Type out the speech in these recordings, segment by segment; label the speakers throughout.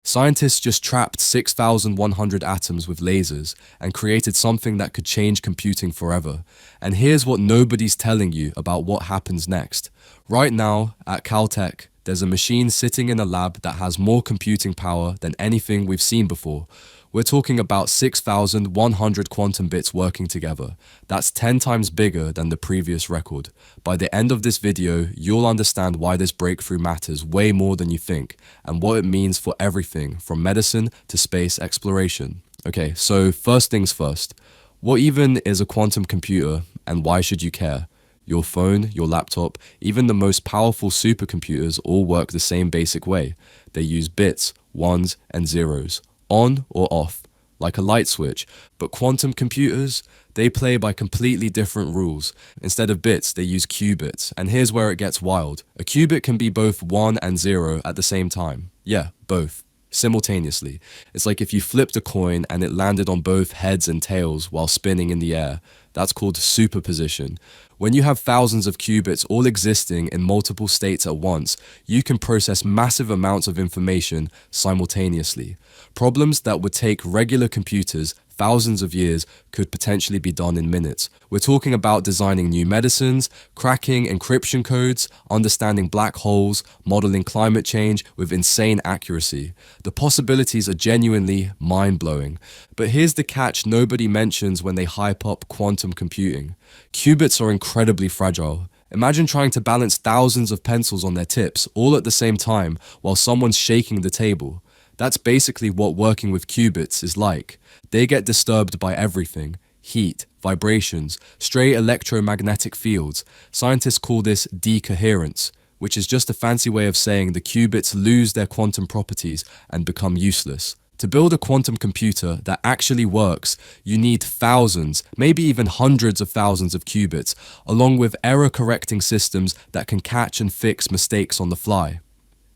Speaker 1: Scientists just trapped 6,100 atoms with lasers and created something that could change computing forever. And here's what nobody's telling you about what happens next. Right now, at Caltech, there's a machine sitting in a lab that has more computing power than anything we've seen before. We're talking about 6,100 quantum bits working together. That's 10 times bigger than the previous record. By the end of this video, you'll understand why this breakthrough matters way more than you think, and what it means for everything from medicine to space exploration. Okay, so first things first. What even is a quantum computer, and why should you care? Your phone, your laptop, even the most powerful supercomputers all work the same basic way. They use bits, ones, and zeros, on or off, like a light switch. But quantum computers, they play by completely different rules. Instead of bits, they use qubits. And here's where it gets wild. A qubit can be both 1 and 0 at the same time. Yeah, both. Simultaneously. It's like if you flipped a coin and it landed on both heads and tails while spinning in the air. That's called superposition. When you have thousands of qubits all existing in multiple states at once, you can process massive amounts of information simultaneously. Problems that would take regular computers thousands of years could potentially be done in minutes. We're talking about designing new medicines, cracking encryption codes, understanding black holes, modeling climate change with insane accuracy. The possibilities are genuinely mind-blowing. But here's the catch nobody mentions when they hype up quantum computing. Qubits are incredibly fragile. Imagine trying to balance thousands of pencils on their tips all at the same time while someone's shaking the table. That's basically what working with qubits is like. They get disturbed by everything: heat, vibrations, stray electromagnetic fields. Scientists call this decoherence, which is just a fancy way of saying the qubits lose their quantum properties and become useless. To build a quantum computer that actually works, you need thousands, maybe even hundreds of thousands of qubits, along with error-correcting systems that can catch and fix mistakes on the fly.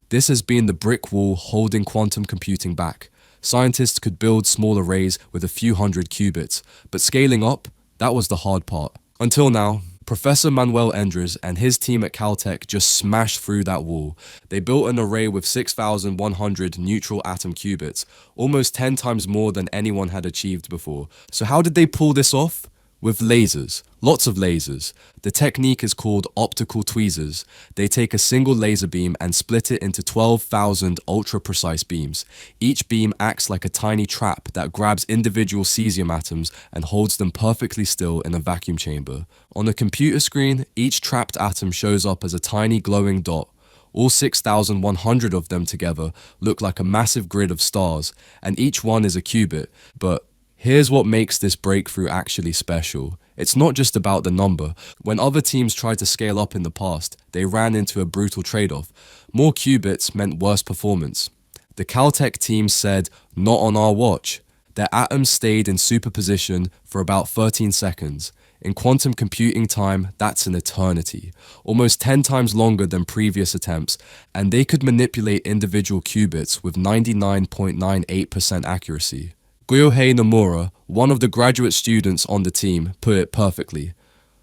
Speaker 1: This has been the brick wall holding quantum computing back. Scientists could build small arrays with a few hundred qubits, but scaling up, that was the hard part. Until now, Professor Manuel Endres and his team at Caltech just smashed through that wall. They built an array with 6,100 neutral atom qubits, almost 10 times more than anyone had achieved before. So how did they pull this off? With lasers. Lots of lasers. The technique is called optical tweezers. They take a single laser beam and split it into 12,000 ultra-precise beams. Each beam acts like a tiny trap that grabs individual cesium atoms and holds them perfectly still in a vacuum chamber. On a computer screen, each trapped atom shows up as a tiny glowing dot. All 6,100 of them together look like a massive grid of stars, and each one is a qubit. But here's what makes this breakthrough actually special. It's not just about the number. When other teams tried to scale up in the past, they ran into a brutal trade-off. More qubits meant worse performance. The Caltech team said, "Not on our watch." Their atoms stayed in superposition for about 13 seconds. In quantum computing time, that's an eternity, almost 10 times longer than previous attempts, and they could manipulate individual qubits with 99.98% accuracy. Ryohei Nomura, one of the graduate students on the team, put it perfectly.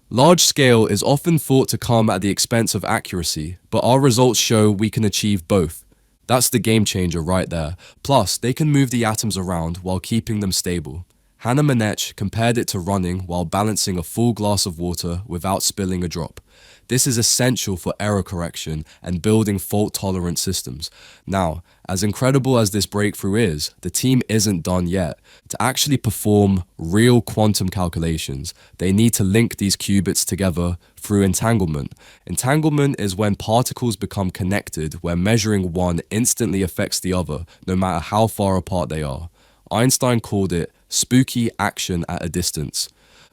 Speaker 1: Large scale is often thought to come at the expense of accuracy, but our results show we can achieve both. That's the game changer right there. Plus, they can move the atoms around while keeping them stable. Hannah Manetch compared it to running while balancing a full glass of water without spilling a drop. This is essential for error correction and building fault-tolerant systems. Now, as incredible as this breakthrough is, the team isn't done yet. To actually perform real quantum calculations, they need to link these qubits together through entanglement. Entanglement is when particles become connected, where measuring one instantly affects the other, no matter how far apart they are. Einstein called it spooky action at a distance.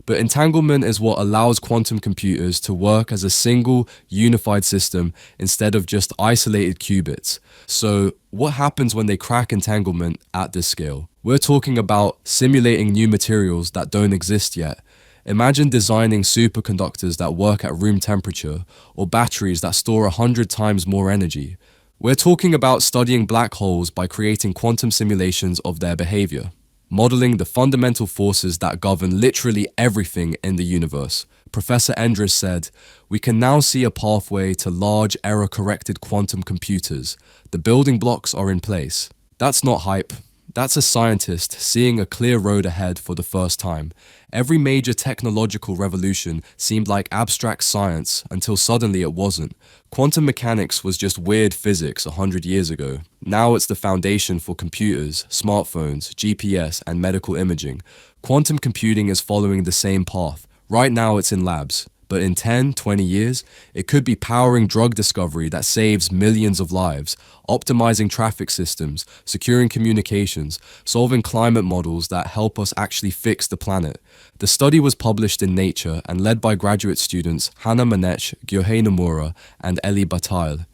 Speaker 1: But entanglement is what allows quantum computers to work as a single, unified system instead of just isolated qubits. So, what happens when they crack entanglement at this scale? We're talking about simulating new materials that don't exist yet. Imagine designing superconductors that work at room temperature, or batteries that store 100 times more energy. We're talking about studying black holes by creating quantum simulations of their behavior, modeling the fundamental forces that govern literally everything in the universe. Professor Endres said, "We can now see a pathway to large error-corrected quantum computers. The building blocks are in place." That's not hype. That's a scientist seeing a clear road ahead for the first time. Every major technological revolution seemed like abstract science until suddenly it wasn't. Quantum mechanics was just weird physics 100 years ago. Now it's the foundation for computers, smartphones, GPS, and medical imaging. Quantum computing is following the same path. Right now it's in labs. But in 10, 20 years, it could be powering drug discovery that saves millions of lives, optimizing traffic systems, securing communications, solving climate models that help us actually fix the planet. The study was published in Nature and led by graduate students Hannah Manech, Gyohei Nomura, and Eli Bataille.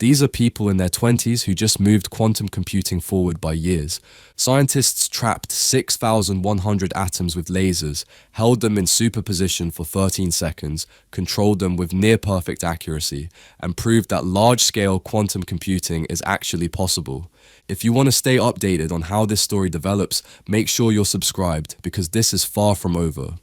Speaker 1: These are people in their 20s who just moved quantum computing forward by years. Scientists trapped 6,100 atoms with lasers, held them in superposition for 13 seconds, controlled them with near-perfect accuracy, and proved that large-scale quantum computing is actually possible. If you want to stay updated on how this story develops, make sure you're subscribed because this is far from over.